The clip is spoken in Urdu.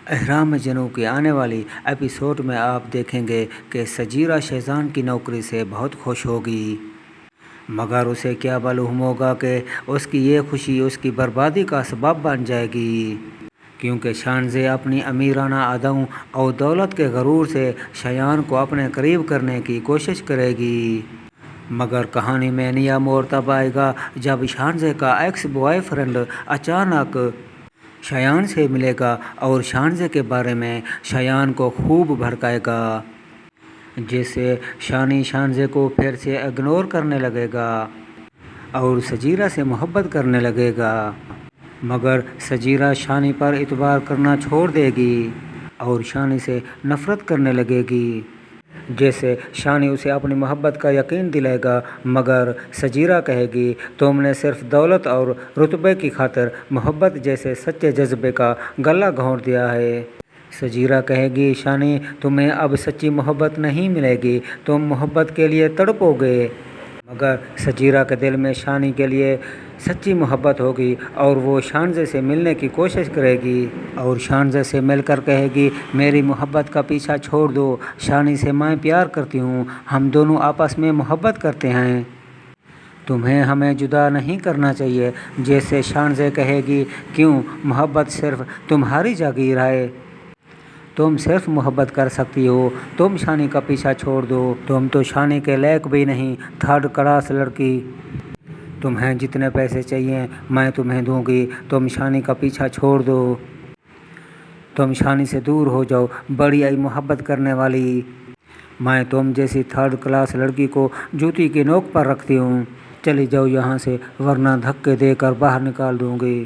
احرام جنو کی آنے والی ایپیسوڈ میں آپ دیکھیں گے کہ سجیرہ شہزان کی نوکری سے بہت خوش ہوگی، مگر اسے کیا معلوم ہوگا کہ اس کی یہ خوشی اس کی بربادی کا سبب بن جائے گی، کیونکہ شانزے اپنی امیرانہ اداؤں اور دولت کے غرور سے شایان کو اپنے قریب کرنے کی کوشش کرے گی۔ مگر کہانی میں نیا موڑ تب آئے گا جب شانزے کا ایکس بوائے فرینڈ اچانک شایان سے ملے گا اور شانزے کے بارے میں شایان کو خوب بھڑکائے گا، جس سے شانی شانزے کو پھر سے اگنور کرنے لگے گا اور سجیرہ سے محبت کرنے لگے گا۔ مگر سجیرہ شانی پر اعتبار کرنا چھوڑ دے گی اور شانی سے نفرت کرنے لگے گی، جس سے شانی اسے اپنی محبت کا یقین دلائے گا۔ مگر سجیرہ کہے گی تم نے صرف دولت اور رتبے کی خاطر محبت جیسے سچے جذبے کا گلا گھونٹ دیا ہے۔ سجیرہ کہے گی شانی تمہیں اب سچی محبت نہیں ملے گی، تم محبت کے لیے تڑپو گے۔ مگر سجیرہ کے دل میں شانی کے لیے سچی محبت ہوگی اور وہ شانزے سے ملنے کی کوشش کرے گی اور شانزے سے مل کر کہے گی میری محبت کا پیچھا چھوڑ دو، شانی سے میں پیار کرتی ہوں، ہم دونوں آپس میں محبت کرتے ہیں، تمہیں ہمیں جدا نہیں کرنا چاہیے۔ جیسے شانزے کہے گی کیوں، محبت صرف تمہاری جاگیر ہے، تم صرف محبت کر سکتی ہو، تم شانی کا پیچھا چھوڑ دو، تم تو شانی کے لائق بھی نہیں، تھرڈ کلاس لڑکی، تمہیں جتنے پیسے چاہیے میں تمہیں دوں گی، تم شانی کا پیچھا چھوڑ دو، تم شانی سے دور ہو جاؤ، بڑی آئی محبت کرنے والی، میں تم جیسی تھرڈ کلاس لڑکی کو جوتی کی نوک پر رکھتی ہوں، چلی جاؤ یہاں سے ورنہ دھکے دے کر باہر نکال دوں گی۔